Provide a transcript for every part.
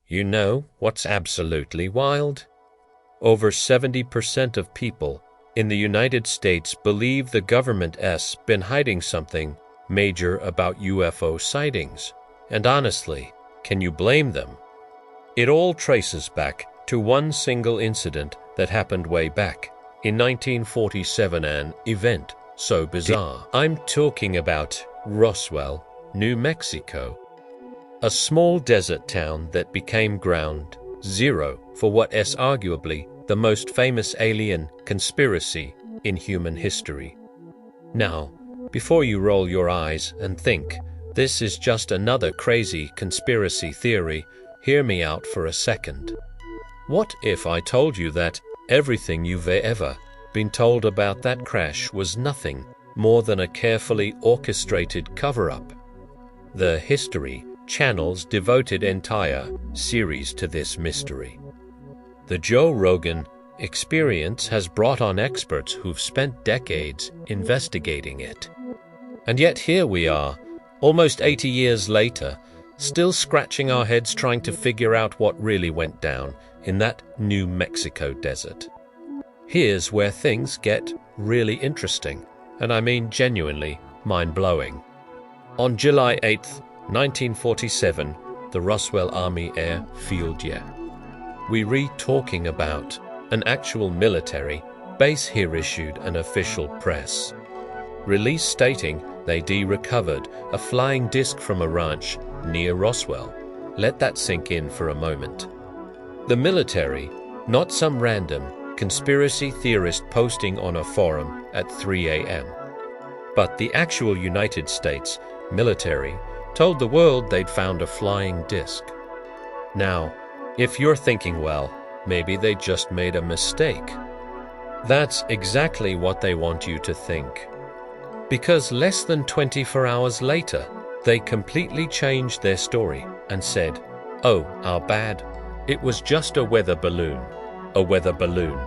You know what's absolutely wild? Over 70% of people in the United States believe the government has been hiding something major about UFO sightings. And honestly, can you blame them? It all traces back to one single incident that happened way back in 1947, an event so bizarre. I'm talking about Roswell, New Mexico, a small desert town that became ground zero for what is arguably the most famous alien conspiracy in human history. Now, before you roll your eyes and think this is just another crazy conspiracy theory, hear me out for a second. What if I told you that everything you've ever been told about that crash was nothing more than a carefully orchestrated cover-up? The History Channel's devoted entire series to this mystery. The Joe Rogan Experience has brought on experts who've spent decades investigating it. And yet here we are, almost 80 years later, still scratching our heads trying to figure out what really went down in that New Mexico desert. Here's where things get really interesting, and I mean genuinely mind-blowing. On July 8th, 1947, the Roswell Army Air Field Year. We read talking about an actual military base here issued an official press release stating they'd recovered a flying disc from a ranch near Roswell. Let that sink in for a moment. The military, not some random conspiracy theorist posting on a forum at 3 a.m., but the actual United States military told the world they'd found a flying disc. Now, if you're thinking, well, maybe they just made a mistake, that's exactly what they want you to think. Because less than 24 hours later, they completely changed their story and said, oh, our bad, it was just a weather balloon. A weather balloon.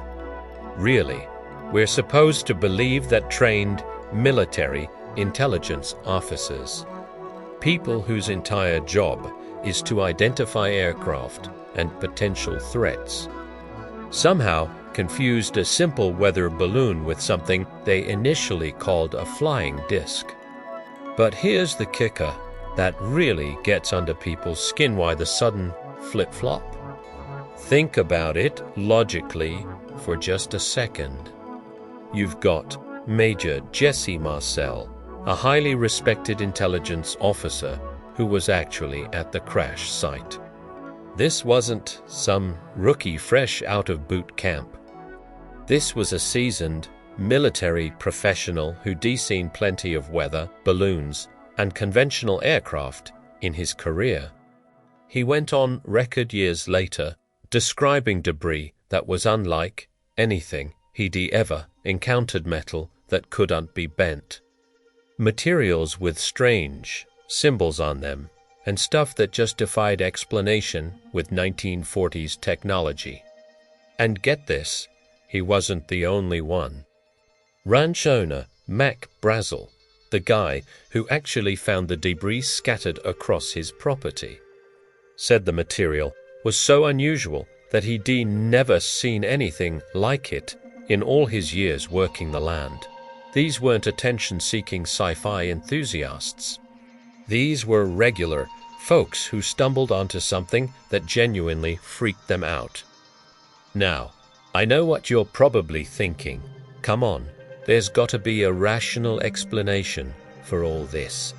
Really? We're supposed to believe that trained military intelligence officers, people whose entire job is to identify aircraft and potential threats, somehow confused a simple weather balloon with something they initially called a flying disc. But here's the kicker that really gets under people's skin: why the sudden flip-flop? Think about it logically for just a second. You've got Major Jesse Marcel, a highly respected intelligence officer who was actually at the crash site. This wasn't some rookie fresh out of boot camp. This was a seasoned military professional who'd seen plenty of weather, balloons, and conventional aircraft in his career. He went on record years later describing debris that was unlike anything he'd ever encountered, metal that couldn't be bent, materials with strange symbols on them, and stuff that just defied explanation with 1940s technology. And get this, he wasn't the only one. Ranch owner Mac Brazel, the guy who actually found the debris scattered across his property, said the material was so unusual that he'd never seen anything like it in all his years working the land. These weren't attention-seeking sci-fi enthusiasts. These were regular folks who stumbled onto something that genuinely freaked them out. Now, I know what you're probably thinking. Come on, there's got to be a rational explanation for all this.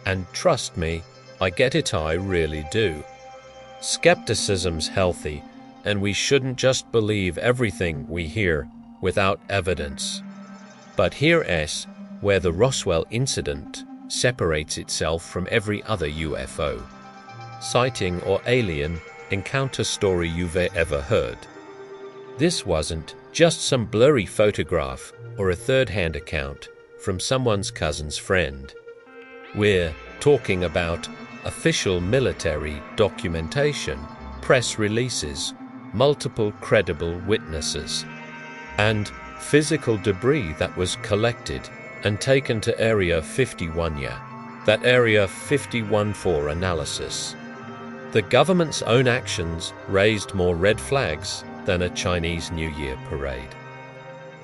And trust me, I get it, I really do. Skepticism's healthy, and we shouldn't just believe everything we hear without evidence. But here is where the Roswell incident separates itself from every other UFO sighting or alien encounter story you've ever heard. This wasn't just some blurry photograph or a third-hand account from someone's cousin's friend. We're talking about official military documentation, press releases, multiple credible witnesses, and physical debris that was collected and taken to Area 51, that Area 51 for analysis. The government's own actions raised more red flags than a Chinese New Year parade.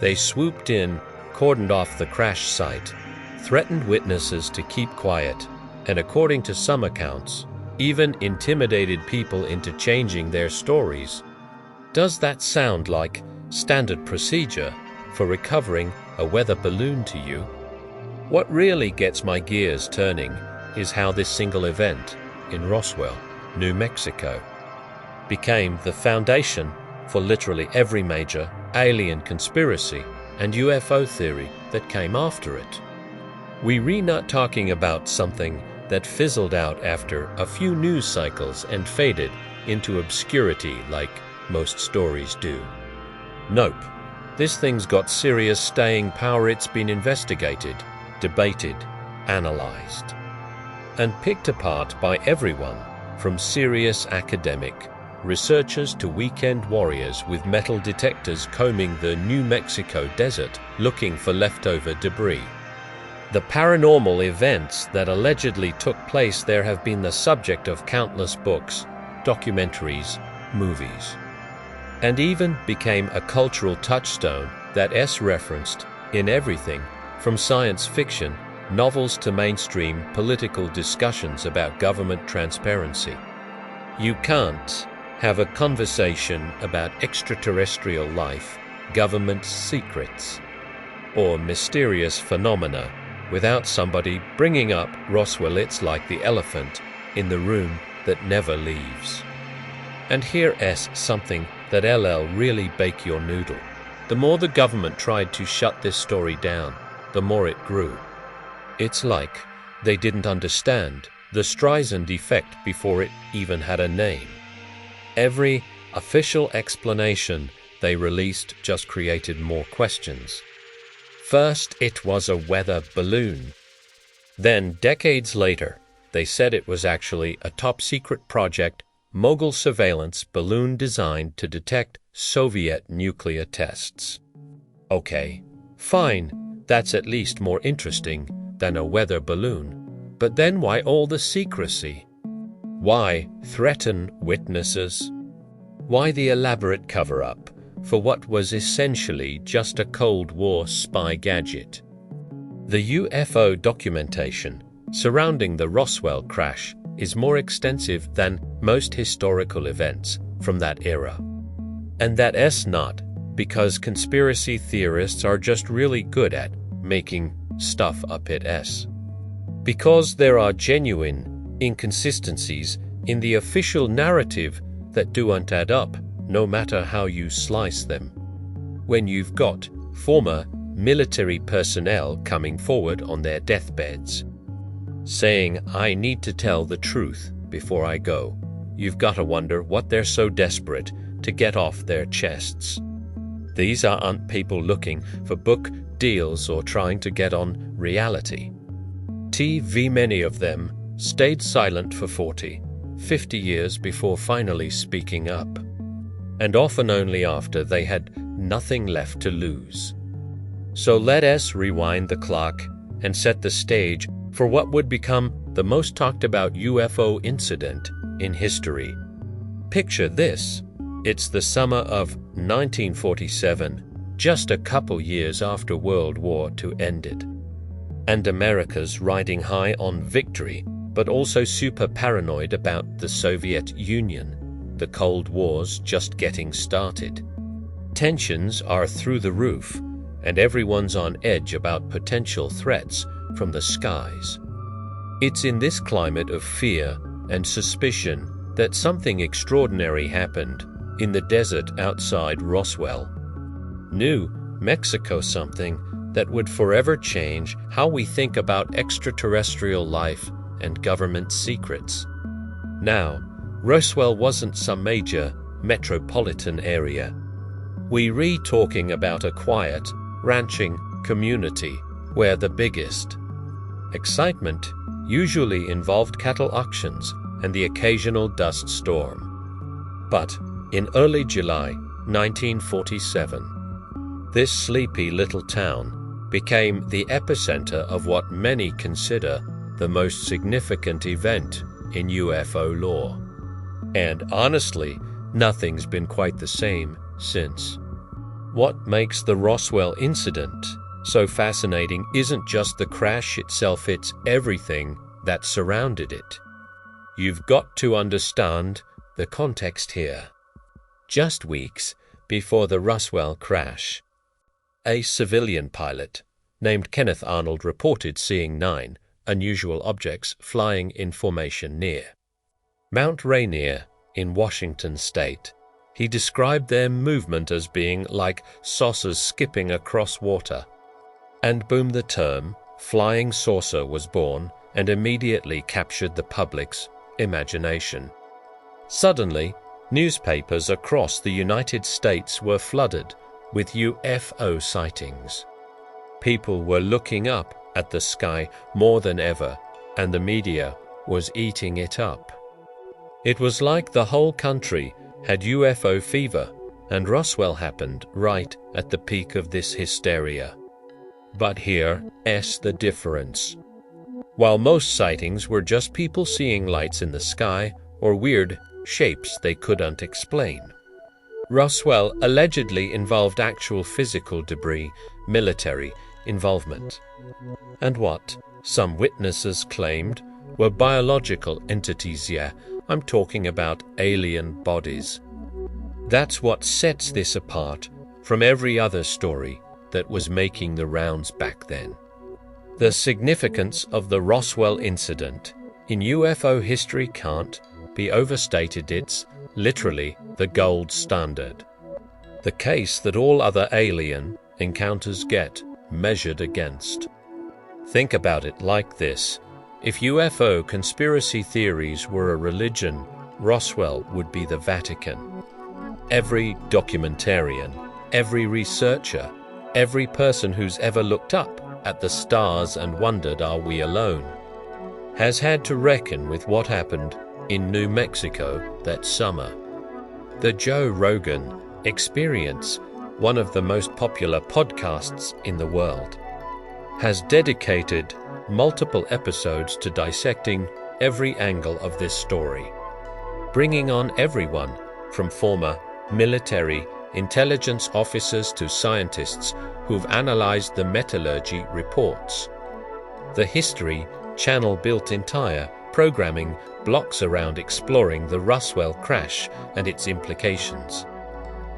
They swooped in, cordoned off the crash site, threatened witnesses to keep quiet, and according to some accounts, even intimidated people into changing their stories. Does that sound like standard procedure for recovering a weather balloon to you? What really gets my gears turning is how this single event in Roswell, New Mexico, became the foundation for literally every major alien conspiracy and UFO theory that came after it. We're not talking about something that fizzled out after a few news cycles and faded into obscurity like most stories do. Nope, this thing's got serious staying power. It's been investigated, debated, analyzed, and picked apart by everyone from serious academic researchers to weekend warriors with metal detectors combing the New Mexico desert looking for leftover debris. The paranormal events that allegedly took place there have been the subject of countless books, documentaries, movies, and even became a cultural touchstone that S referenced in everything from science fiction novels to mainstream political discussions about government transparency. You can't have a conversation about extraterrestrial life, government secrets, or mysterious phenomena without somebody bringing up Roswell. It's like the elephant in the room that never leaves. And here's something that LL really bake your noodle. The more the government tried to shut this story down, the more it grew. It's like they didn't understand the Streisand effect before it even had a name. Every official explanation they released just created more questions. First, it was a weather balloon. Then, decades later, they said it was actually a top-secret project, mogul surveillance balloon designed to detect Soviet nuclear tests. Okay, fine, that's at least more interesting than a weather balloon. But then why all the secrecy? Why threaten witnesses? Why the elaborate cover-up for what was essentially just a Cold War spy gadget? The UFO documentation surrounding the Roswell crash is more extensive than most historical events from that era. And that's not because conspiracy theorists are just really good at making stuff up. Because there are genuine inconsistencies in the official narrative that don't add up, no matter how you slice them. When you've got former military personnel coming forward on their deathbeds, saying, "I need to tell the truth before I go," you've got to wonder what they're so desperate to get off their chests. These aren't people looking for book deals or trying to get on reality TV. Many of them stayed silent for 40, 50 years before finally speaking up, and often only after they had nothing left to lose. So let us rewind the clock and set the stage for what would become the most talked about UFO incident in history. Picture this. It's the summer of 1947, just a couple years after World War II ended. And America's riding high on victory, but also super paranoid about the Soviet Union. The Cold War's just getting started. Tensions are through the roof, and everyone's on edge about potential threats from the skies. It's in this climate of fear and suspicion that something extraordinary happened in the desert outside Roswell, New Mexico, something that would forever change how we think about extraterrestrial life and government secrets. Now, Roswell wasn't some major metropolitan area. We're talking about a quiet, ranching community where the biggest excitement usually involved cattle auctions and the occasional dust storm. But in early July 1947, this sleepy little town became the epicenter of what many consider the most significant event in UFO lore. And honestly, nothing's been quite the same since. What makes the Roswell incident so fascinating isn't just the crash itself, it's everything that surrounded it. You've got to understand the context here. Just weeks before the Roswell crash, a civilian pilot named Kenneth Arnold reported seeing 9 unusual objects flying in formation near Mount Rainier in Washington state. He described their movement as being like saucers skipping across water. And boom, the term flying saucer was born and immediately captured the public's imagination. Suddenly, newspapers across the United States were flooded with UFO sightings. People were looking up at the sky more than ever, and the media was eating it up. It was like the whole country had UFO fever, and Roswell happened right at the peak of this hysteria. But here's the difference. While most sightings were just people seeing lights in the sky or weird shapes they couldn't explain, Roswell allegedly involved actual physical debris, military involvement, and what some witnesses claimed were biological entities. Yeah, I'm talking about alien bodies. That's what sets this apart from every other story that was making the rounds back then. The significance of the Roswell incident in UFO history can't be overstated. It's literally the gold standard. The case that all other alien encounters get measured against. Think about it like this. If UFO conspiracy theories were a religion, Roswell would be the Vatican. Every documentarian, every researcher, every person who's ever looked up at the stars and wondered, are we alone, has had to reckon with what happened in New Mexico that summer. The Joe Rogan Experience, one of the most popular podcasts in the world, has dedicated multiple episodes to dissecting every angle of this story, bringing on everyone from former military intelligence officers to scientists who've analyzed the metallurgy reports. The History Channel built entire programming blocks around exploring the Roswell crash and its implications.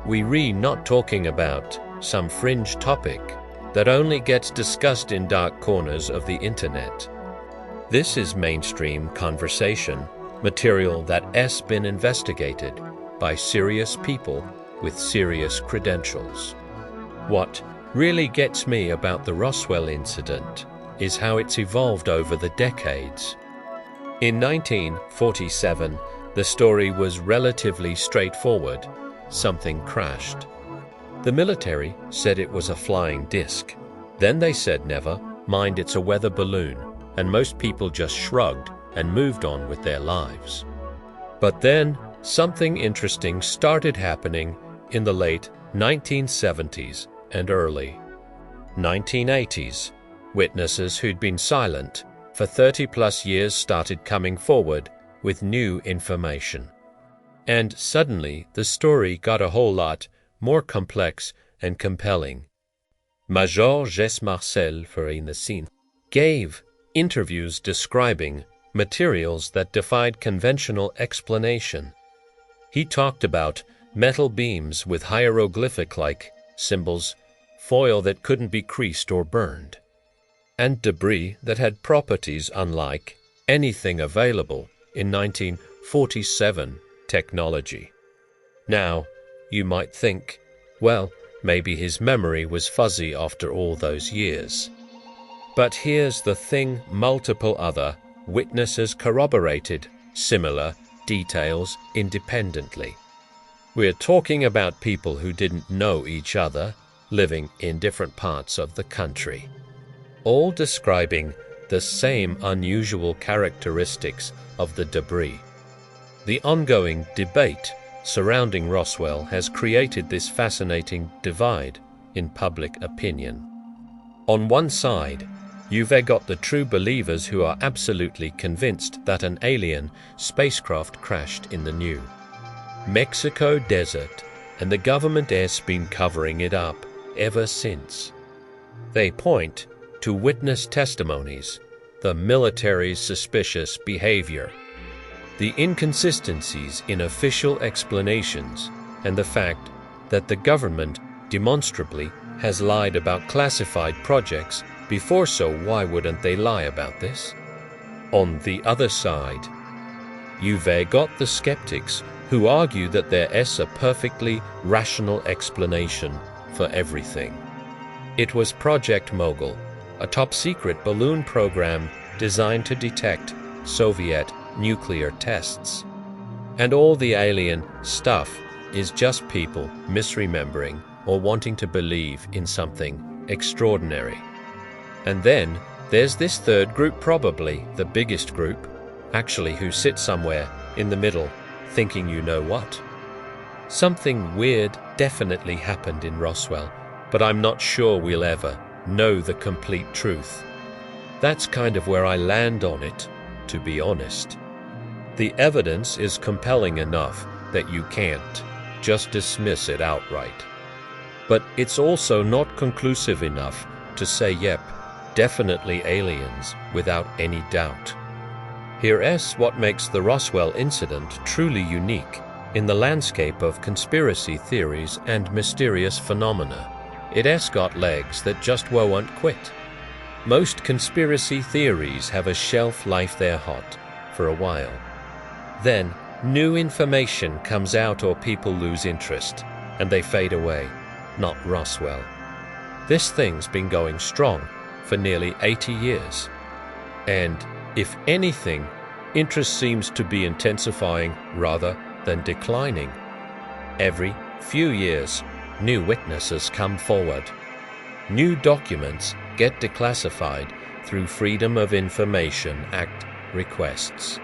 We're not talking about some fringe topic that only gets discussed in dark corners of the internet. This is mainstream conversation, material that's been investigated by serious people with serious credentials. What really gets me about the Roswell incident is how it's evolved over the decades. In 1947, the story was relatively straightforward. Something crashed. The military said it was a flying disc. Then they said, never mind, it's a weather balloon, and most people just shrugged and moved on with their lives. But then something interesting started happening in the late 1970s and early 1980s. Witnesses who'd been silent for 30+ years started coming forward with new information. And suddenly the story got a whole lot more complex and compelling. Major Jess Marcel, for the scene, gave interviews describing materials that defied conventional explanation. He talked about metal beams with hieroglyphic-like symbols, foil that couldn't be creased or burned, and debris that had properties unlike anything available in 1947 technology. Now, you might think, well, maybe his memory was fuzzy after all those years. But here's the thing, multiple other witnesses corroborated similar details independently. We're talking about people who didn't know each other, living in different parts of the country, all describing the same unusual characteristics of the debris. The ongoing debate surrounding Roswell has created this fascinating divide in public opinion. On one side, You've got the true believers who are absolutely convinced that an alien spacecraft crashed in the New Mexico desert, and the government has been covering it up ever since. They point to witness testimonies, the military's suspicious behavior, the inconsistencies in official explanations, and the fact that the government demonstrably has lied about classified projects before, so why wouldn't they lie about this? On the other side, you've got the skeptics who argue that there is a perfectly rational explanation for everything. It was Project Mogul, a top-secret balloon program designed to detect Soviet nuclear tests. And all the alien stuff is just people misremembering or wanting to believe in something extraordinary. And then there's this third group, probably the biggest group, actually, who sit somewhere in the middle thinking you know what. Something weird definitely happened in Roswell, but I'm not sure we'll ever know the complete truth. That's kind of where I land on it, to be honest. The evidence is compelling enough that you can't just dismiss it outright. But it's also not conclusive enough to say, yep, definitely aliens without any doubt. Here's what makes the Roswell incident truly unique in the landscape of conspiracy theories and mysterious phenomena. It has got legs that just won't quit. Most conspiracy theories have a shelf life they're hot for a while. Then new information comes out or people lose interest and they fade away. Not Roswell. This thing's been going strong for nearly 80 years. And if anything, interest seems to be intensifying rather than declining. Every few years, new witnesses come forward. New documents get declassified through Freedom of Information Act requests.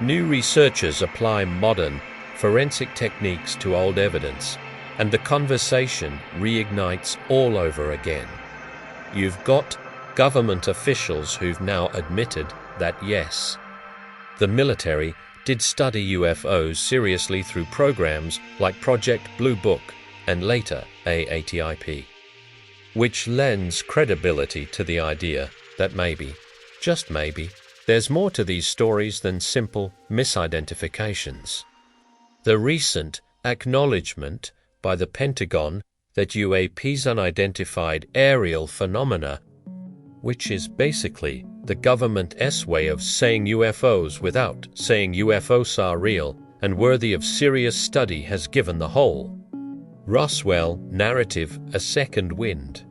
New researchers apply modern forensic techniques to old evidence, and the conversation reignites all over again. You've got government officials who've now admitted that yes, the military did study UFOs seriously through programs like Project Blue Book and later AATIP, which lends credibility to the idea that maybe, just maybe, there's more to these stories than simple misidentifications. The recent acknowledgement by the Pentagon that UAP's unidentified aerial phenomena, which is basically the government's way of saying UFOs without saying UFOs are real and worthy of serious study, has given the whole Roswell narrative a second wind.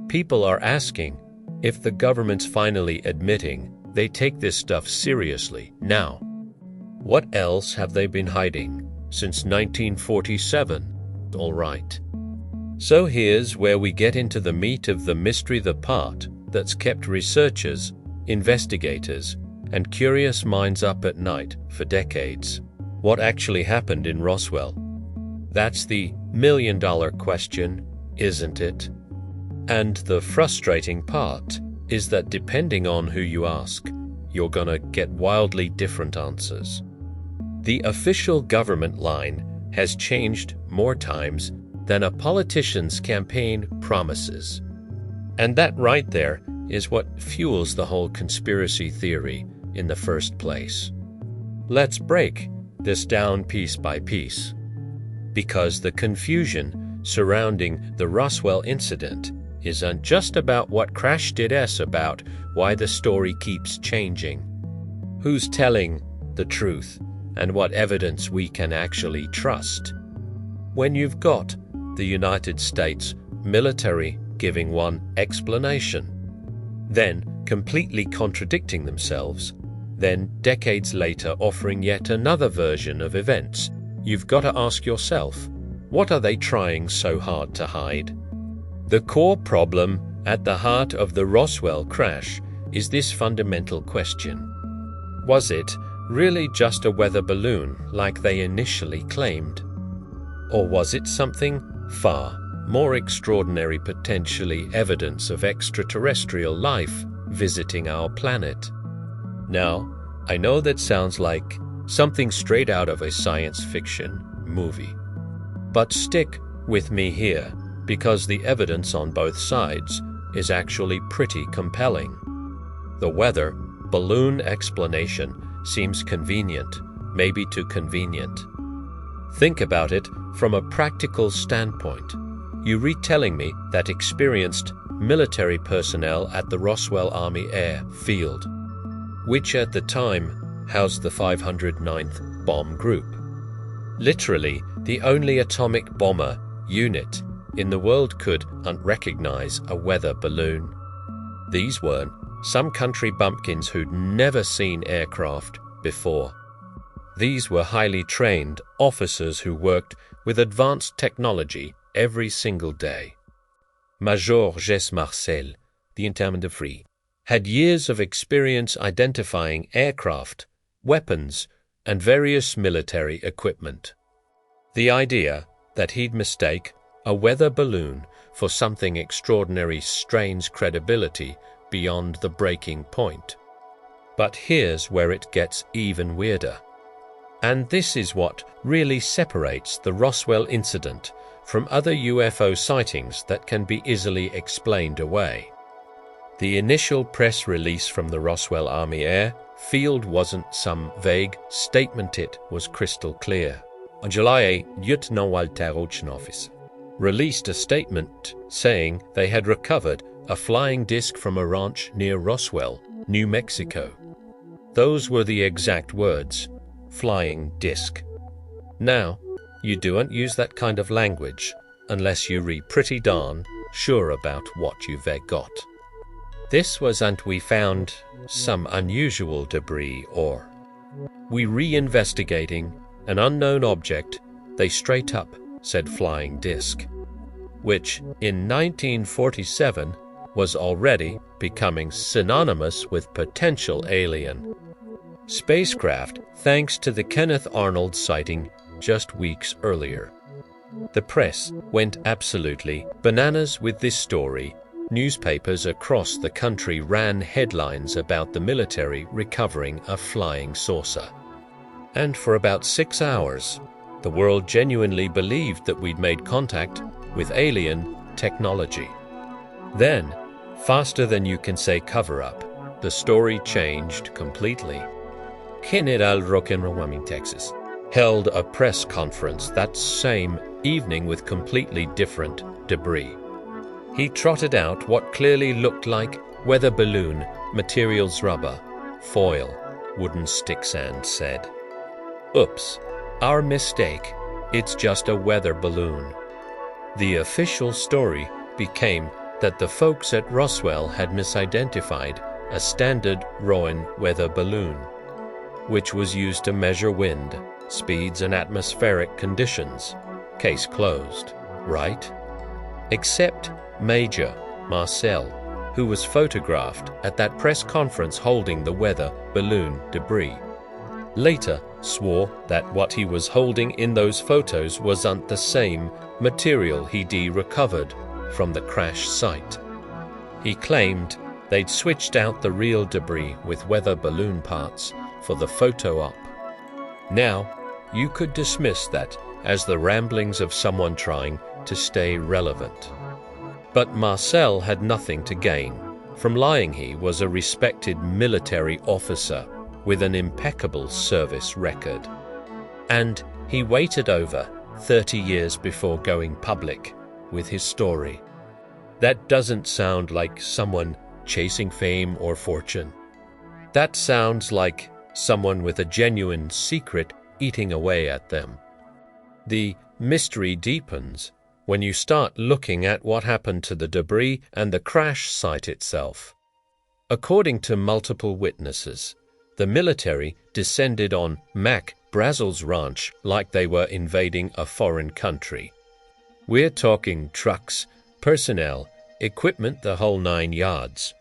People are asking if the government's finally admitting they take this stuff seriously now. What else have they been hiding since 1947? All right. So here's where we get into the meat of the mystery, the part that's kept researchers, investigators, and curious minds up at night for decades. What actually happened in Roswell? That's the million-dollar question, isn't it? And the frustrating part is that depending on who you ask, you're gonna get wildly different answers. The official government line has changed more times than a politician's campaign promises. And that right there is what fuels the whole conspiracy theory in the first place. Let's break this down piece by piece, because the confusion surrounding the Roswell incident isn't just about what crashed, it's about why the story keeps changing, who's telling the truth, and what evidence we can actually trust. When you've got the United States military giving one explanation, then completely contradicting themselves, then decades later offering yet another version of events, you've got to ask yourself, what are they trying so hard to hide? The core problem at the heart of the Roswell crash is this fundamental question. Was it really just a weather balloon like they initially claimed? Or was it something far more extraordinary, potentially evidence of extraterrestrial life visiting our planet. Now, I know that sounds like something straight out of a science fiction movie. But stick with me here, because the evidence on both sides is actually pretty compelling. The weather balloon explanation seems convenient, maybe too convenient. Think about it from a practical standpoint. You retelling me that experienced military personnel at the Roswell Army Air Field, which at the time housed the 509th Bomb Group, literally the only atomic bomber unit in the world, could recognize a weather balloon. These weren't some country bumpkins who'd never seen aircraft before. These were highly trained officers who worked with advanced technology every single day. Major Jess Marcel, the intendant de Free, had years of experience identifying aircraft, weapons, and various military equipment. The idea that he'd mistake a weather balloon for something extraordinary strains credibility beyond the breaking point. But here's where it gets even weirder. And this is what really separates the Roswell incident from other UFO sightings that can be easily explained away. The initial press release from the Roswell Army Air Field wasn't some vague statement, it was crystal clear. On July 8, Lieutenant Walter Ochnoffis released a statement saying they had recovered a flying disc from a ranch near Roswell, New Mexico. Those were the exact words, flying disc. Now, you don't use that kind of language unless you re pretty darn sure about what you've got. This was, and we found some unusual debris, or we re-investigating an unknown object, they straight up said flying disc, which in 1947 was already becoming synonymous with potential alien spacecraft thanks to the Kenneth Arnold sighting just weeks earlier. The press went absolutely bananas with this story. Newspapers across the country ran headlines about the military recovering a flying saucer. And for about 6 hours, the world genuinely believed that we'd made contact with alien technology. Then, faster than you can say cover-up, the story changed completely. General Rock'n'Roll, Texas, held a press conference that same evening with completely different debris. He trotted out what clearly looked like weather balloon, materials rubber, foil, wooden sticks, and said, "Oops, our mistake, it's just a weather balloon." The official story became that the folks at Roswell had misidentified a standard Rowan weather balloon, which was used to measure wind, speeds, and atmospheric conditions. Case closed, right? Except Major Marcel, who was photographed at that press conference holding the weather balloon debris, later swore that what he was holding in those photos wasn't the same material he'd recovered from the crash site. He claimed they'd switched out the real debris with weather balloon parts for the photo op. Now, you could dismiss that as the ramblings of someone trying to stay relevant. But Marcel had nothing to gain from lying. He was a respected military officer with an impeccable service record. And he waited over 30 years before going public with his story. That doesn't sound like someone chasing fame or fortune. That sounds like someone with a genuine secret eating away at them. The mystery deepens when you start looking at what happened to the debris and the crash site itself. According to multiple witnesses, the military descended on Mac Brazel's ranch like they were invading a foreign country. We're talking trucks, personnel, equipment, the whole 9 yards.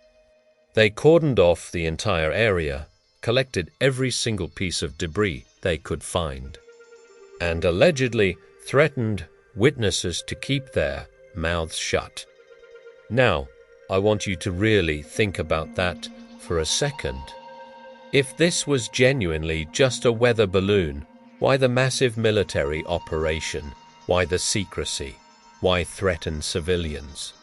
They cordoned off the entire area, collected every single piece of debris they could find, and allegedly threatened witnesses to keep their mouths shut. Now, I want you to really think about that for a second. If this was genuinely just a weather balloon, why the massive military operation? Why the secrecy? Why threaten civilians?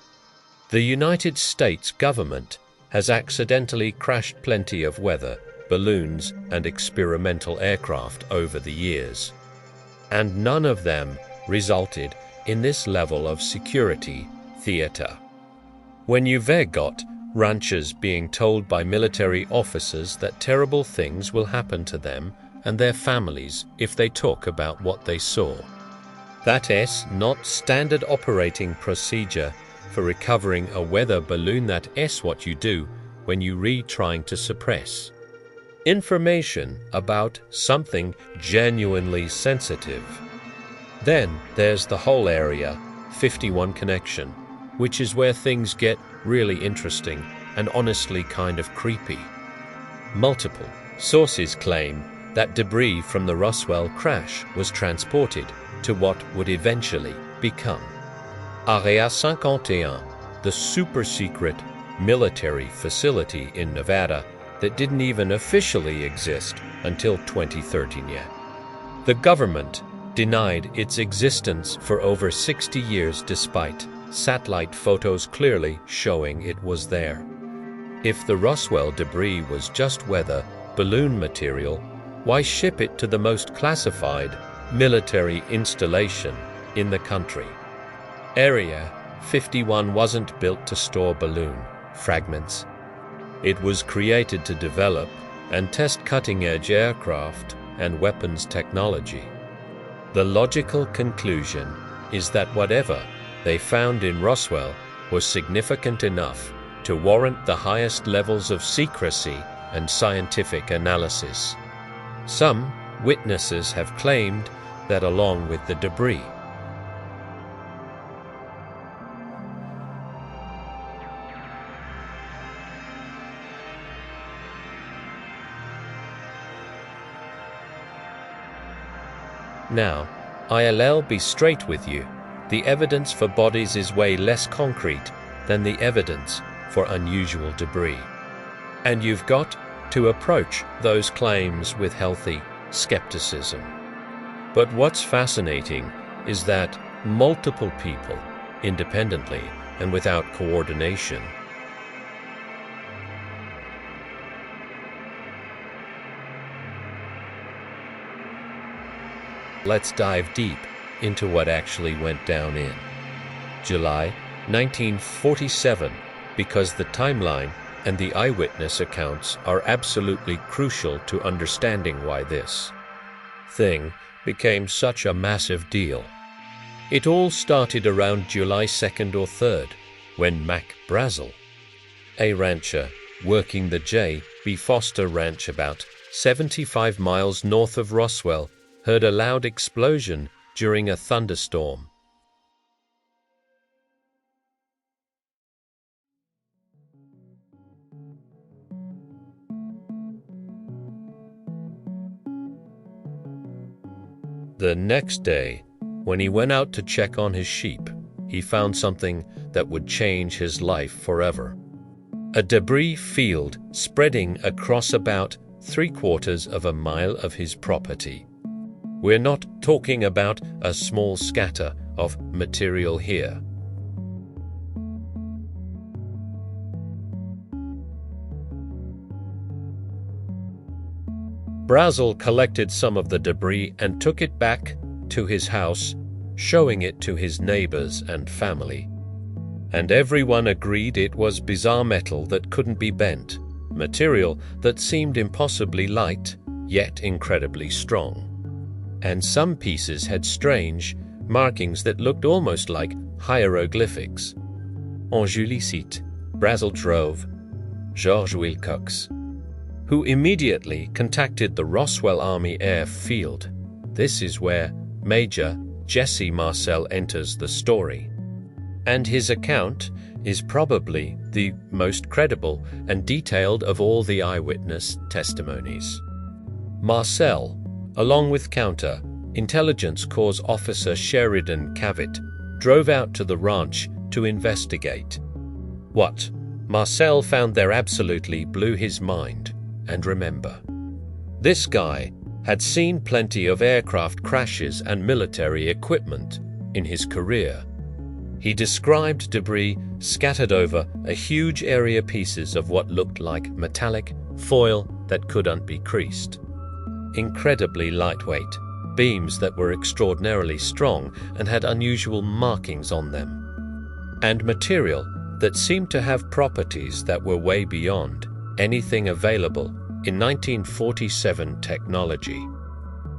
The United States government has accidentally crashed plenty of weather balloons and experimental aircraft over the years, and none of them resulted in this level of security theater. When you've got ranchers being told by military officers that terrible things will happen to them and their families if they talk about what they saw. That is not standard operating procedure for recovering a weather balloon. That is what you do when you trying to suppress information about something genuinely sensitive. Then there's the whole Area 51 connection, which is where things get really interesting and honestly kind of creepy. Multiple sources claim that debris from the Roswell crash was transported to what would eventually become Area 51, the super-secret military facility in Nevada that didn't even officially exist until 2013 yet. The government denied its existence for over 60 years despite satellite photos clearly showing it was there. If the Roswell debris was just weather balloon material, why ship it to the most classified military installation in the country? Area 51 wasn't built to store balloon fragments. It was created to develop and test cutting-edge aircraft and weapons technology. The logical conclusion is that whatever they found in Roswell was significant enough to warrant the highest levels of secrecy and scientific analysis. Some witnesses have claimed that along with the debris, now, I'll be straight with you. The evidence for bodies is way less concrete than the evidence for unusual debris. And you've got to approach those claims with healthy skepticism. But what's fascinating is that multiple people, independently and without coordination, let's dive deep into what actually went down in July 1947, because the timeline and the eyewitness accounts are absolutely crucial to understanding why this thing became such a massive deal. It all started around July 2nd or 3rd, when Mac Brazel, a rancher working the J.B. Foster Ranch about 75 miles north of Roswell, heard a loud explosion during a thunderstorm. The next day, when he went out to check on his sheep, he found something that would change his life forever. A debris field spreading across about 3/4 of a mile of his property. We're not talking about a small scatter of material here. Brazel collected some of the debris and took it back to his house, showing it to his neighbors and family. And everyone agreed it was bizarre metal that couldn't be bent, material that seemed impossibly light, yet incredibly strong. And some pieces had strange markings that looked almost like hieroglyphics. En Julie cite, Brazel drove George Wilcox, who immediately contacted the Roswell Army Airfield. This is where Major Jesse Marcel enters the story, and his account is probably the most credible and detailed of all the eyewitness testimonies. Marcel, along with Counter-Intelligence Corps Officer Sheridan Cavett, drove out to the ranch to investigate. What Marcel found there absolutely blew his mind. And remember, this guy had seen plenty of aircraft crashes and military equipment in his career. He described debris scattered over a huge area, pieces of what looked like metallic foil that couldn't be creased. Incredibly lightweight, beams that were extraordinarily strong and had unusual markings on them, and material that seemed to have properties that were way beyond anything available in 1947 technology.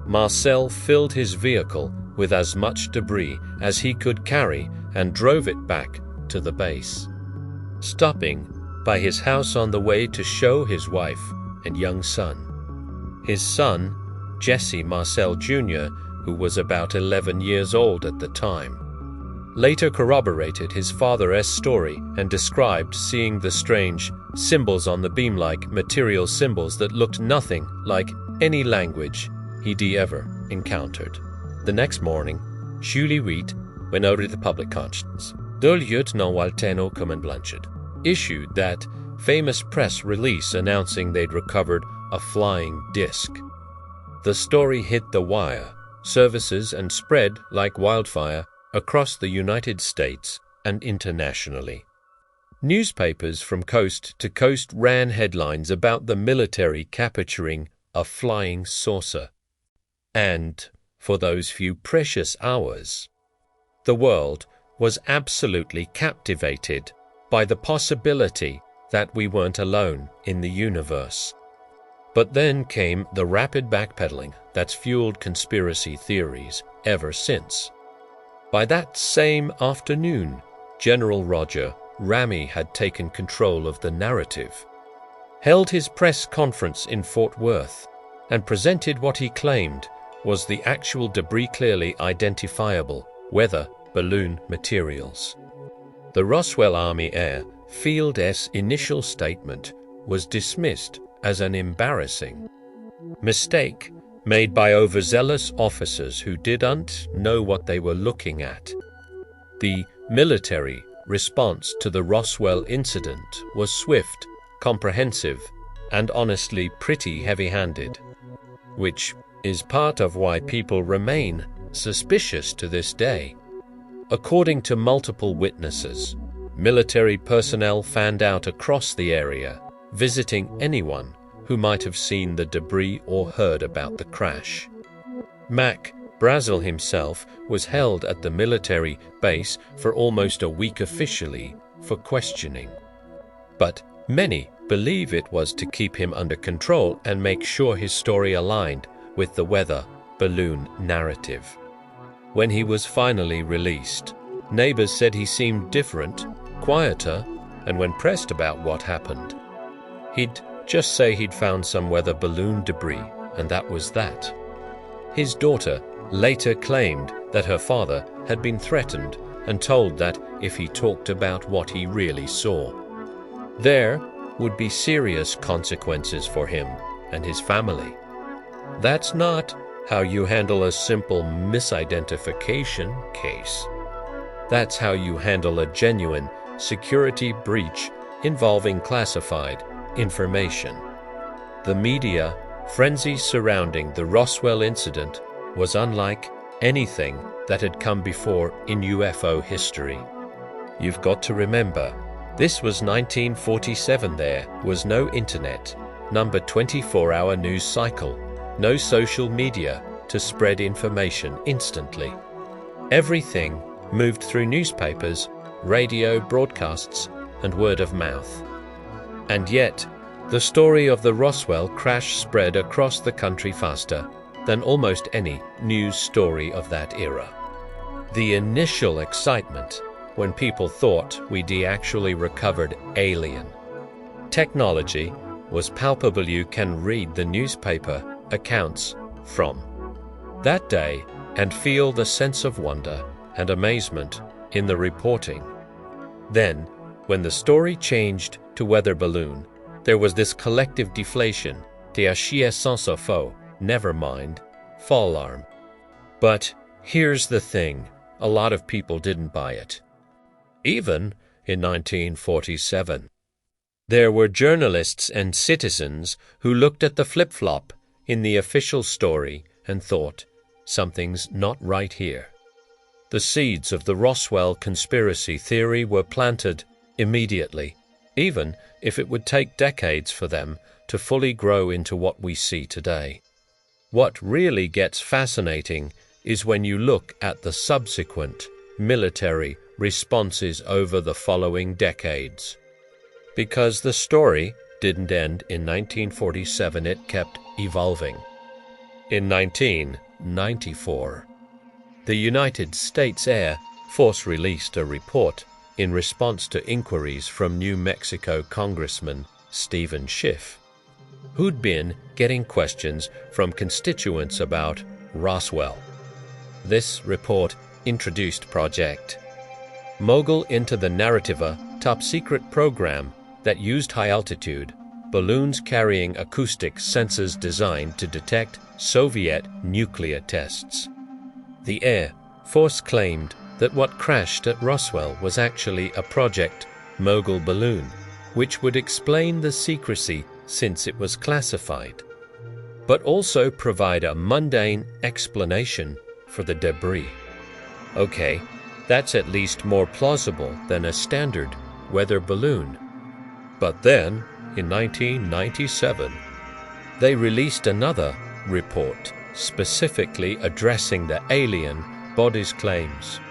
Marcel filled his vehicle with as much debris as he could carry and drove it back to the base, stopping by his house on the way to show his wife and young son. His son, Jesse Marcel Jr., who was about 11 years old at the time, later corroborated his father's story and described seeing the strange symbols on the beam-like material, symbols that looked nothing like any language he'd ever encountered. The next morning, Julie Reed, when noted the public conscience, de lieutenant Walteno Cumin Blanchard, issued that famous press release announcing they'd recovered a flying disc. The story hit the wire, services, and spread like wildfire across the United States and internationally. Newspapers from coast to coast ran headlines about the military capturing a flying saucer. And for those few precious hours, the world was absolutely captivated by the possibility that we weren't alone in the universe. But then came the rapid backpedaling that's fueled conspiracy theories ever since. By that same afternoon, General Roger Ramey had taken control of the narrative, held his press conference in Fort Worth, and presented what he claimed was the actual debris, clearly identifiable weather balloon materials. The Roswell Army Air Field's initial statement was dismissed as an embarrassing mistake made by overzealous officers who didn't know what they were looking at. The military response to the Roswell incident was swift, comprehensive, and honestly pretty heavy-handed, which is part of why people remain suspicious to this day. According to multiple witnesses, military personnel fanned out across the area, visiting anyone who might have seen the debris or heard about the crash. Mac Brazel himself was held at the military base for almost a week officially for questioning. But many believe it was to keep him under control and make sure his story aligned with the weather balloon narrative. When he was finally released, neighbors said he seemed different, quieter, and when pressed about what happened, he'd just say he'd found some weather balloon debris, and that was that. His daughter later claimed that her father had been threatened and told that if he talked about what he really saw, there would be serious consequences for him and his family. That's not how you handle a simple misidentification case. That's how you handle a genuine security breach involving classified information. The media frenzy surrounding the Roswell incident was unlike anything that had come before in UFO history. You've got to remember, this was 1947. There was no internet, number 24-hour news cycle, no social media to spread information instantly. Everything moved through newspapers, radio broadcasts, and word of mouth. And yet, the story of the Roswell crash spread across the country faster than almost any news story of that era. The initial excitement when people thought we'd actually recovered alien technology was palpable. You can read the newspaper accounts from that day and feel the sense of wonder and amazement in the reporting. Then, when the story changed to weather balloon, there was this collective deflation, the chier sans faux, never mind, fall alarm. But here's the thing, a lot of people didn't buy it. Even in 1947. There were journalists and citizens who looked at the flip-flop in the official story and thought, something's not right here. The seeds of the Roswell conspiracy theory were planted immediately, even if it would take decades for them to fully grow into what we see today. What really gets fascinating is when you look at the subsequent military responses over the following decades. Because the story didn't end in 1947, it kept evolving. In 1994, the United States Air Force released a report in response to inquiries from New Mexico Congressman Stephen Schiff, who'd been getting questions from constituents about Roswell. This report introduced Project Mogul into the narrative, a top-secret program that used high-altitude balloons carrying acoustic sensors designed to detect Soviet nuclear tests. The Air Force claimed that what crashed at Roswell was actually a Project Mogul balloon, which would explain the secrecy since it was classified, but also provide a mundane explanation for the debris. Okay, that's at least more plausible than a standard weather balloon. But then, in 1997, they released another report specifically addressing the alien body's claims,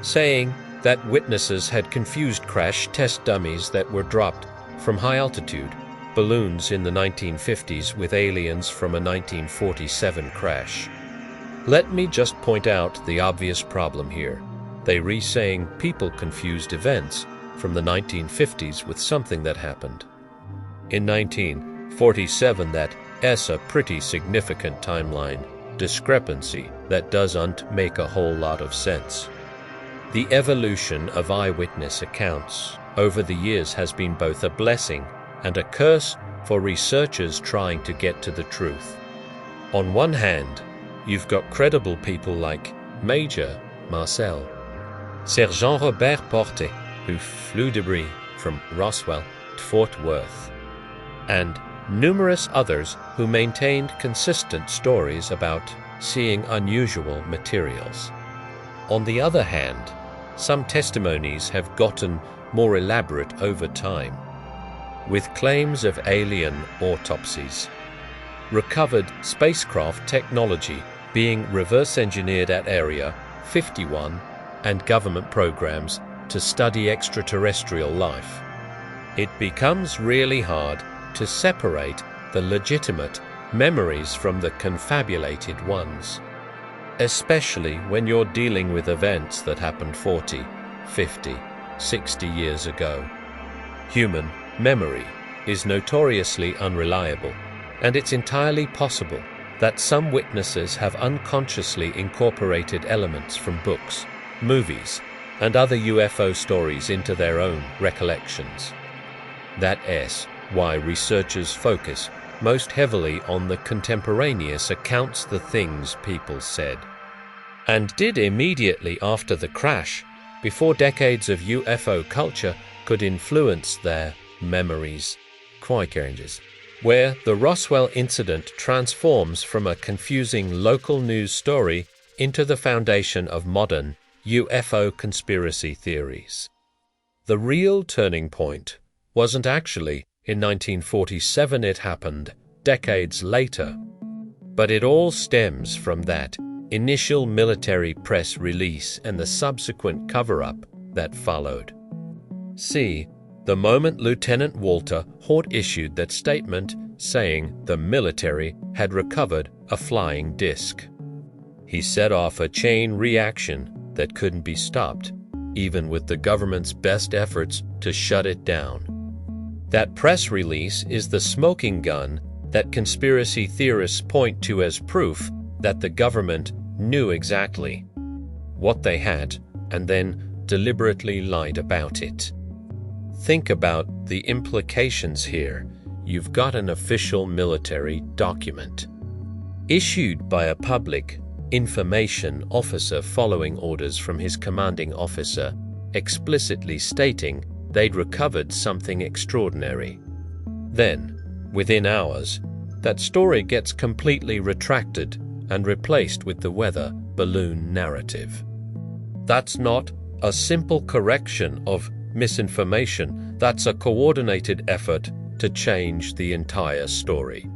saying that witnesses had confused crash test dummies that were dropped from high-altitude balloons in the 1950s with aliens from a 1947 crash. Let me just point out the obvious problem here. They re-saying people confused events from the 1950s with something that happened in 1947. That's a pretty significant timeline discrepancy that doesn't make a whole lot of sense. The evolution of eyewitness accounts over the years has been both a blessing and a curse for researchers trying to get to the truth. On one hand, you've got credible people like Major Marcel, Sergent Robert Porte, who flew debris from Roswell to Fort Worth, and numerous others who maintained consistent stories about seeing unusual materials. On the other hand, some testimonies have gotten more elaborate over time, with claims of alien autopsies, recovered spacecraft technology being reverse-engineered at Area 51, and government programs to study extraterrestrial life. It becomes really hard to separate the legitimate memories from the confabulated ones, especially when you're dealing with events that happened 40, 50, 60 years ago. Human memory is notoriously unreliable, and it's entirely possible that some witnesses have unconsciously incorporated elements from books, movies, and other UFO stories into their own recollections. That's why researchers focus most heavily on the contemporaneous accounts, the things people said and did immediately after the crash, before decades of UFO culture could influence their memories. Where the Roswell incident transforms from a confusing local news story into the foundation of modern UFO conspiracy theories. The real turning point wasn't actually in 1947, it happened decades later, but it all stems from that initial military press release and the subsequent cover-up that followed. See, the moment Lieutenant Walter Haut issued that statement saying the military had recovered a flying disc. He set off a chain reaction that couldn't be stopped, even with the government's best efforts to shut it down. That press release is the smoking gun that conspiracy theorists point to as proof that the government knew exactly what they had and then deliberately lied about it. Think about the implications here. You've got an official military document issued by a public information officer following orders from his commanding officer, explicitly stating they'd recovered something extraordinary. Then, within hours, that story gets completely retracted and replaced with the weather balloon narrative. That's not a simple correction of misinformation, that's a coordinated effort to change the entire story.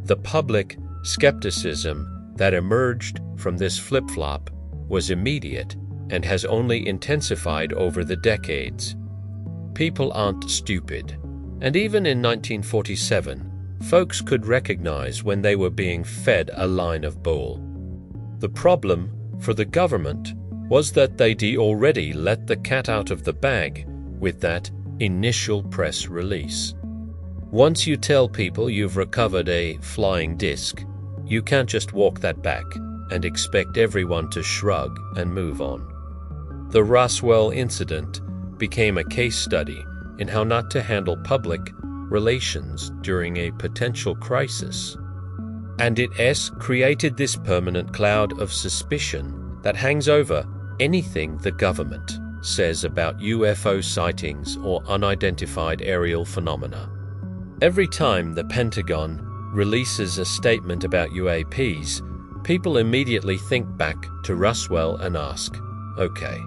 The public skepticism that emerged from this flip-flop was immediate and has only intensified over the decades. People aren't stupid, and even in 1947, folks could recognize when they were being fed a line of bull. The problem for the government was that they'd already let the cat out of the bag with that initial press release. Once you tell people you've recovered a flying disc, you can't just walk that back and expect everyone to shrug and move on. The Roswell incident became a case study in how not to handle public relations during a potential crisis. And it created this permanent cloud of suspicion that hangs over anything the government says about UFO sightings or unidentified aerial phenomena. Every time the Pentagon releases a statement about UAPs, people immediately think back to Roswell and ask, okay,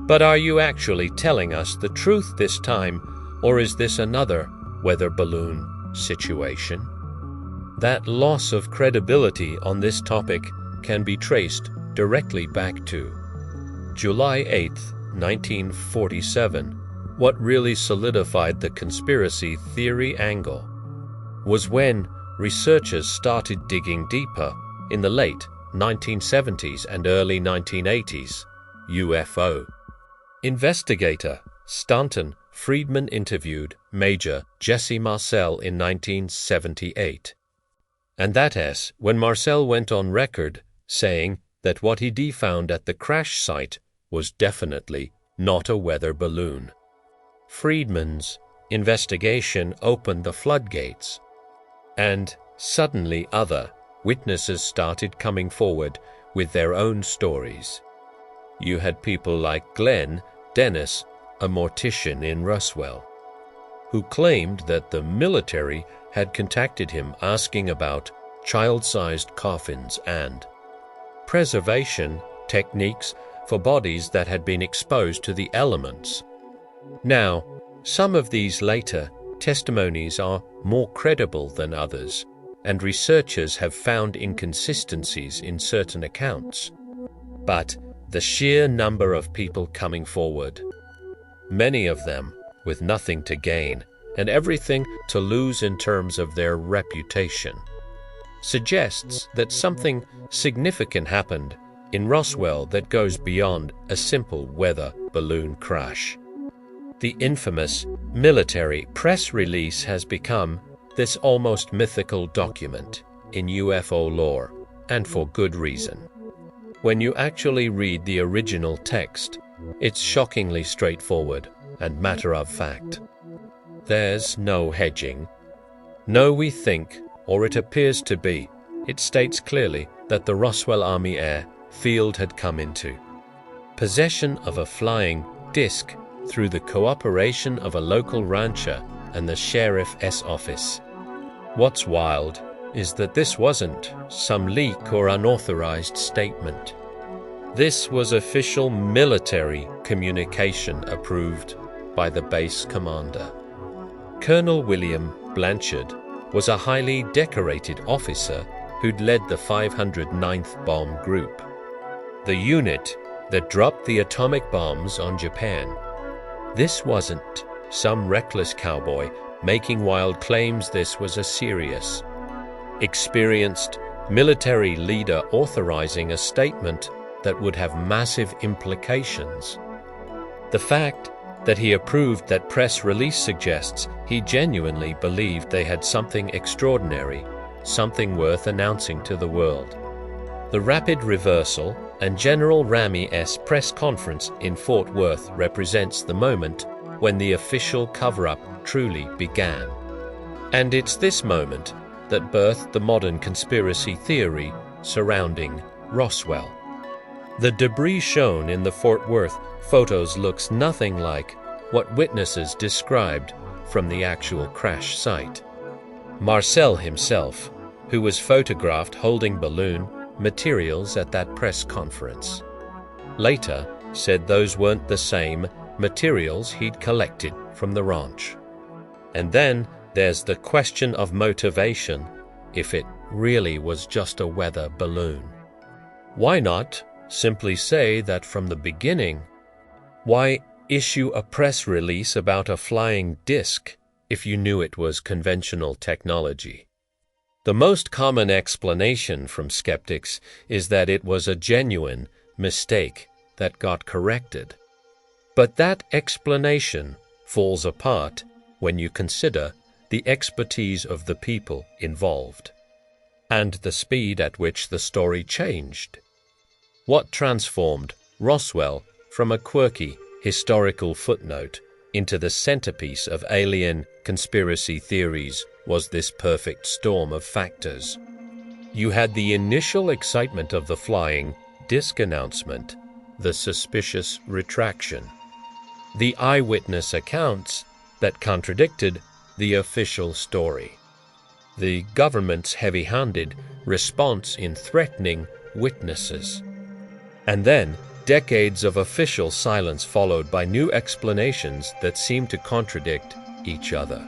but are you actually telling us the truth this time, or is this another weather balloon situation? That loss of credibility on this topic can be traced directly back to July 8, 1947. What really solidified the conspiracy theory angle was when researchers started digging deeper in the late 1970s and early 1980s. UFO investigator Stanton Friedman interviewed Major Jesse Marcel in 1978. And that's when Marcel went on record saying that what he found at the crash site was definitely not a weather balloon. Friedman's investigation opened the floodgates, and suddenly other witnesses started coming forward with their own stories. You had people like Glenn Dennis, a mortician in Roswell, who claimed that the military had contacted him asking about child-sized coffins and preservation techniques for bodies that had been exposed to the elements. Now, some of these later testimonies are more credible than others, and researchers have found inconsistencies in certain accounts. But the sheer number of people coming forward, many of them with nothing to gain and everything to lose in terms of their reputation, suggests that something significant happened in Roswell that goes beyond a simple weather balloon crash. The infamous military press release has become this almost mythical document in UFO lore, and for good reason. When you actually read the original text, it's shockingly straightforward and matter of fact. There's no hedging. No, we think, or it appears to be. It states clearly that the Roswell Army Air Field had come into possession of a flying disc through the cooperation of a local rancher and the sheriff's office. What's wild is that this wasn't some leak or unauthorized statement. This was official military communication approved by the base commander. Colonel William Blanchard was a highly decorated officer who'd led the 509th Bomb Group, the unit that dropped the atomic bombs on Japan. This wasn't some reckless cowboy making wild claims. This was a serious, experienced military leader authorizing a statement that would have massive implications. The fact that he approved that press release suggests he genuinely believed they had something extraordinary, something worth announcing to the world. The rapid reversal and General Ramey's press conference in Fort Worth represents the moment when the official cover-up truly began. And it's this moment that birthed the modern conspiracy theory surrounding Roswell. The debris shown in the Fort Worth photos looks nothing like what witnesses described from the actual crash site. Marcel himself, who was photographed holding balloon materials at that press conference, later said those weren't the same materials he'd collected from the ranch. And then there's the question of motivation, if it really was just a weather balloon. Why not simply say that from the beginning? Why issue a press release about a flying disc if you knew it was conventional technology? The most common explanation from skeptics is that it was a genuine mistake that got corrected. But that explanation falls apart when you consider the expertise of the people involved and the speed at which the story changed. What transformed Roswell from a quirky historical footnote into the centerpiece of alien conspiracy theories was this perfect storm of factors. You had the initial excitement of the flying disc announcement, the suspicious retraction, the eyewitness accounts that contradicted the official story, the government's heavy-handed response in threatening witnesses, and then decades of official silence followed by new explanations that seemed to contradict each other.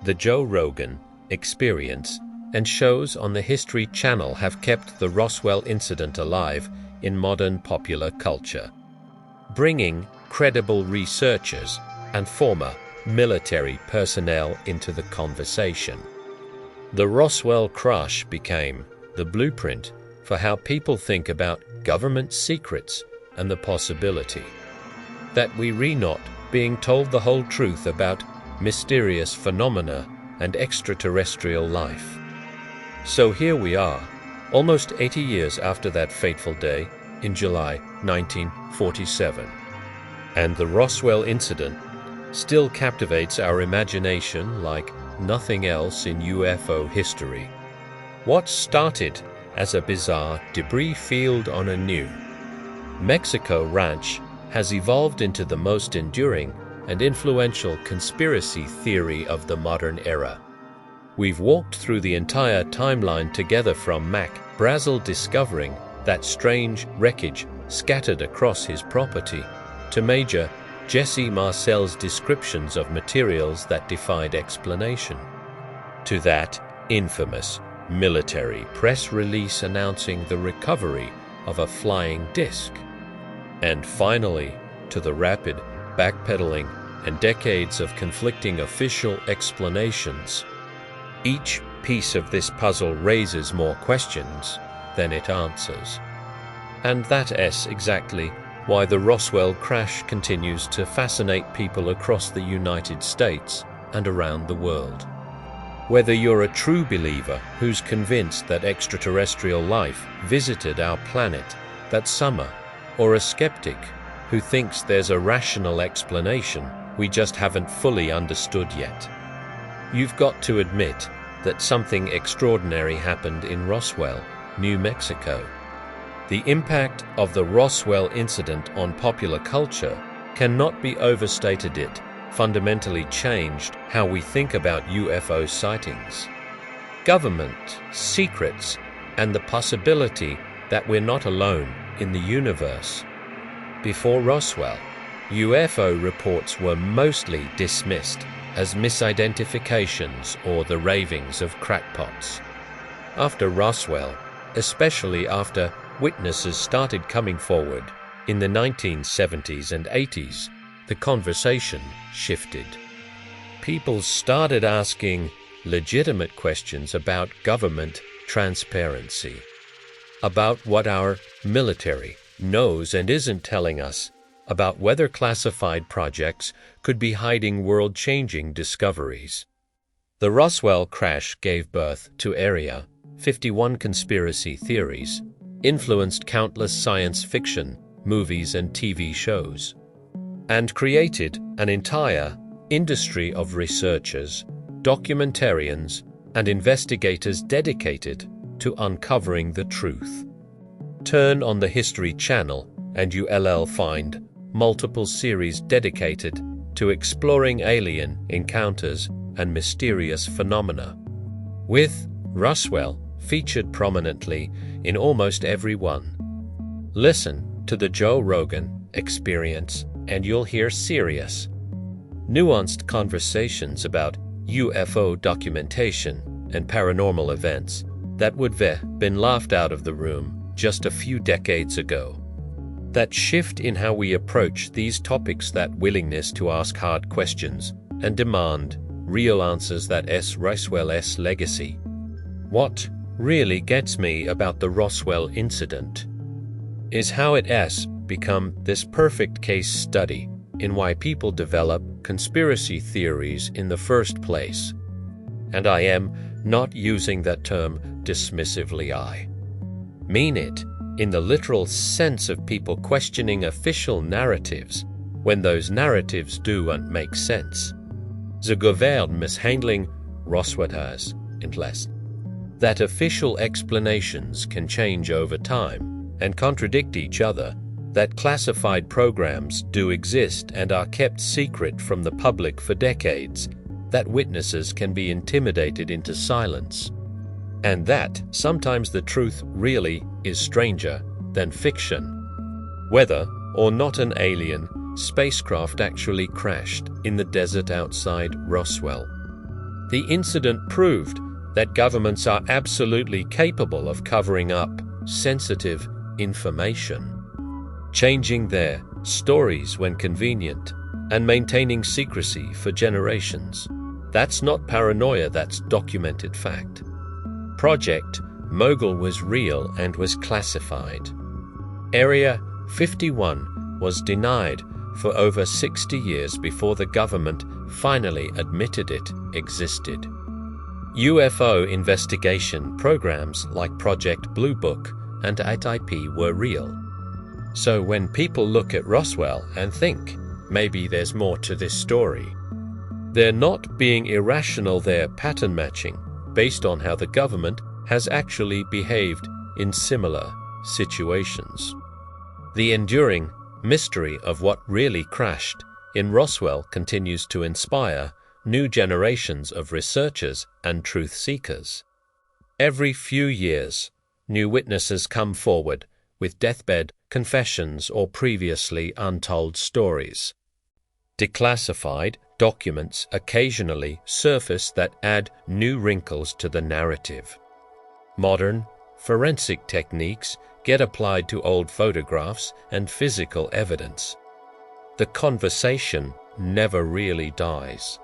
The Joe Rogan Experience and shows on the History Channel have kept the Roswell incident alive in modern popular culture, bringing credible researchers and former military personnel into the conversation. The Roswell crash became the blueprint for how people think about government secrets and the possibility that we're not being told the whole truth about mysterious phenomena and extraterrestrial life. So here we are, almost 80 years after that fateful day in July 1947, and the Roswell incident still captivates our imagination like nothing else in UFO history. What started as a bizarre debris field on a New Mexico ranch has evolved into the most enduring and influential conspiracy theory of the modern era. We've walked through the entire timeline together, from Mac Brazel discovering that strange wreckage scattered across his property to Major Jesse Marcel's descriptions of materials that defied explanation, to that infamous military press release announcing the recovery of a flying disc, and finally to the rapid backpedaling and decades of conflicting official explanations. Each piece of this puzzle raises more questions than it answers. And that's exactly why the Roswell crash continues to fascinate people across the United States and around the world. Whether you're a true believer who's convinced that extraterrestrial life visited our planet that summer, or a skeptic who thinks there's a rational explanation we just haven't fully understood yet, you've got to admit that something extraordinary happened in Roswell, New Mexico. The impact of the Roswell incident on popular culture cannot be overstated. It fundamentally changed how we think about UFO sightings, government secrets, and the possibility that we're not alone in the universe. Before Roswell, UFO reports were mostly dismissed as misidentifications or the ravings of crackpots. After Roswell, especially after witnesses started coming forward in the 1970s and 80s, the conversation shifted. People started asking legitimate questions about government transparency, about what our military knows and isn't telling us, about whether classified projects could be hiding world-changing discoveries. The Roswell crash gave birth to Area 51 conspiracy theories, influenced countless science fiction movies and TV shows, and created an entire industry of researchers, documentarians, and investigators dedicated to uncovering the truth. Turn on the History Channel and you'll find multiple series dedicated to exploring alien encounters and mysterious phenomena, with Roswell featured prominently in almost every one. Listen to the Joe Rogan Experience and you'll hear serious, nuanced conversations about UFO documentation and paranormal events that would have been laughed out of the room just a few decades ago. That shift in how we approach these topics, that willingness to ask hard questions and demand real answers, that Roswell's legacy. What really gets me about the Roswell incident is how it has become this perfect case study in why people develop conspiracy theories in the first place. And I am not using that term dismissively. I mean it in the literal sense of people questioning official narratives when those narratives don't make sense. The government mishandling Roswell's interest. That official explanations can change over time and contradict each other, that classified programs do exist and are kept secret from the public for decades, that witnesses can be intimidated into silence, and that sometimes the truth really is stranger than fiction. Whether or not an alien spacecraft actually crashed in the desert outside Roswell, the incident proved that governments are absolutely capable of covering up sensitive information, changing their stories when convenient, and maintaining secrecy for generations. That's not paranoia, that's documented fact. Project Mogul was real and was classified. Area 51 was denied for over 60 years before the government finally admitted it existed. UFO investigation programs like Project Blue Book and 8IP were real. So when people look at Roswell and think, maybe there's more to this story, they're not being irrational, they're pattern matching based on how the government has actually behaved in similar situations. The enduring mystery of what really crashed in Roswell continues to inspire new generations of researchers and truth seekers. Every few years, new witnesses come forward with deathbed confessions or previously untold stories. Declassified documents occasionally surface that add new wrinkles to the narrative. Modern forensic techniques get applied to old photographs and physical evidence. The conversation never really dies.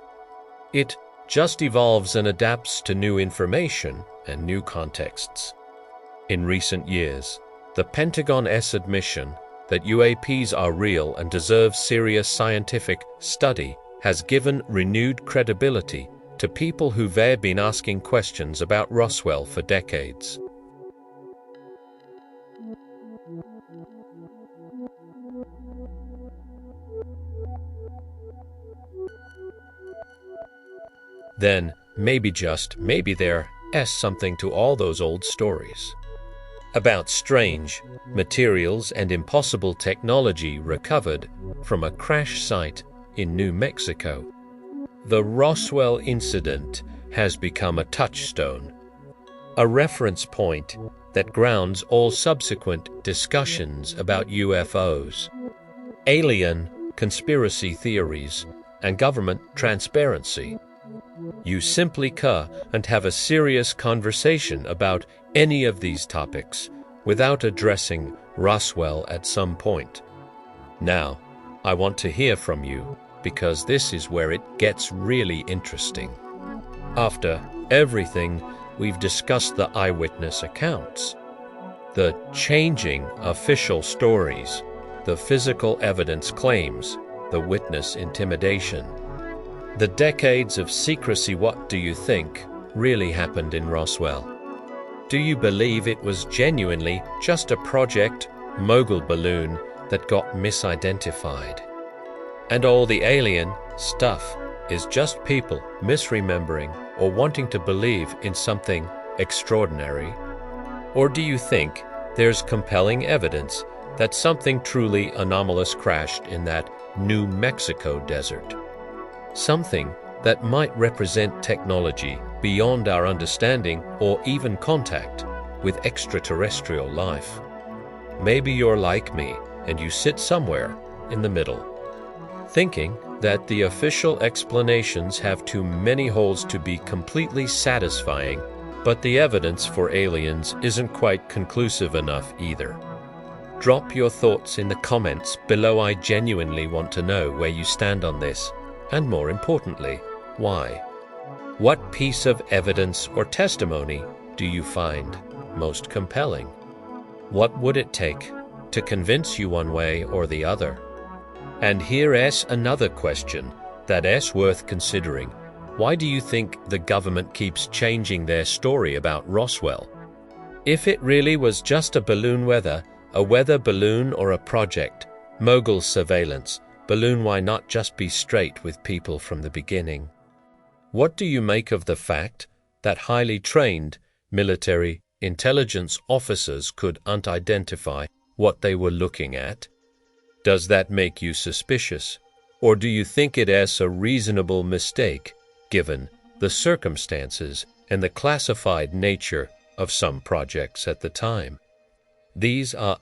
It just evolves and adapts to new information and new contexts. In recent years, the Pentagon's admission that UAPs are real and deserve serious scientific study has given renewed credibility to people who've been asking questions about Roswell for decades. Then, maybe there is something to all those old stories about strange materials and impossible technology recovered from a crash site in New Mexico. The Roswell incident has become a touchstone, a reference point that grounds all subsequent discussions about UFOs, alien conspiracy theories, and government transparency. You simply can't have a serious conversation about any of these topics without addressing Roswell at some point. Now, I want to hear from you, because this is where it gets really interesting. After everything we've discussed, the eyewitness accounts, the changing official stories, the physical evidence claims, the witness intimidation, the decades of secrecy, what do you think really happened in Roswell? Do you believe it was genuinely just a Project Mogul balloon that got misidentified? And all the alien stuff is just people misremembering or wanting to believe in something extraordinary? Or do you think there's compelling evidence that something truly anomalous crashed in that New Mexico desert. Something that might represent technology beyond our understanding or even contact with extraterrestrial life. Maybe you're like me and you sit somewhere in the middle, thinking that the official explanations have too many holes to be completely satisfying, but the evidence for aliens isn't quite conclusive enough either. Drop your thoughts in the comments below. I genuinely want to know where you stand on this, and more importantly, why. What piece of evidence or testimony do you find most compelling? What would it take to convince you one way or the other? And here's another question that's worth considering. Why do you think the government keeps changing their story about Roswell? If it really was just a weather balloon or a project, mogul surveillance balloon, why not just be straight with people from the beginning? What do you make of the fact that highly trained military intelligence officers could identify what they were looking at? Does that make you suspicious, or do you think it as a reasonable mistake given the circumstances and the classified nature of some projects at the time? These are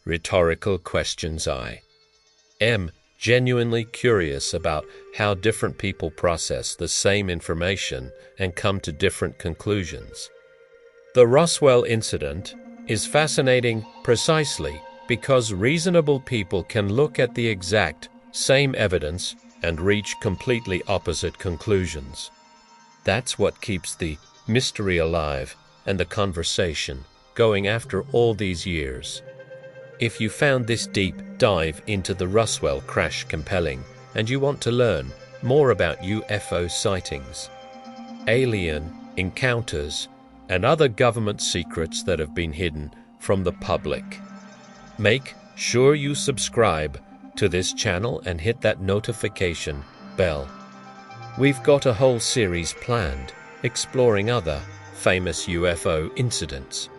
rhetorical questions. I am genuinely curious about how different people process the same information and come to different conclusions. The Roswell incident is fascinating precisely because reasonable people can look at the exact same evidence and reach completely opposite conclusions. That's what keeps the mystery alive and the conversation going after all these years. If you found this deep dive into the Roswell crash compelling and you want to learn more about UFO sightings, alien encounters, and other government secrets that have been hidden from the public, make sure you subscribe to this channel and hit that notification bell. We've got a whole series planned exploring other famous UFO incidents,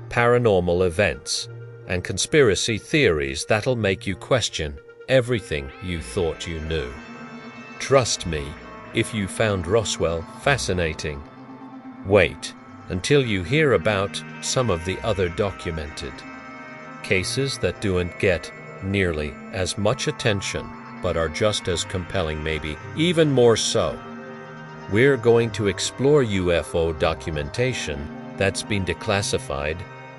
paranormal events, and conspiracy theories that'll make you question everything you thought you knew. Trust me, if you found Roswell fascinating, wait until you hear about some of the other documented cases that don't get nearly as much attention but are just as compelling, maybe even more so. We're going to explore UFO documentation that's been declassified,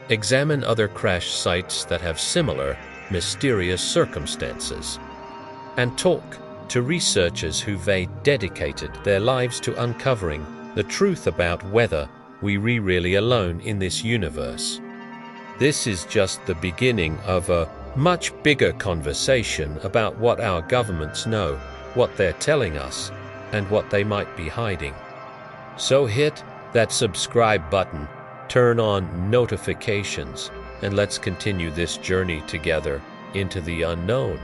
examine other crash sites that have similar mysterious circumstances, and talk to researchers who've dedicated their lives to uncovering the truth about whether we're really alone in this universe. This is just the beginning of a much bigger conversation about what our governments know, what they're telling us, and what they might be hiding. So hit that subscribe button, turn on notifications, and let's continue this journey together into the unknown.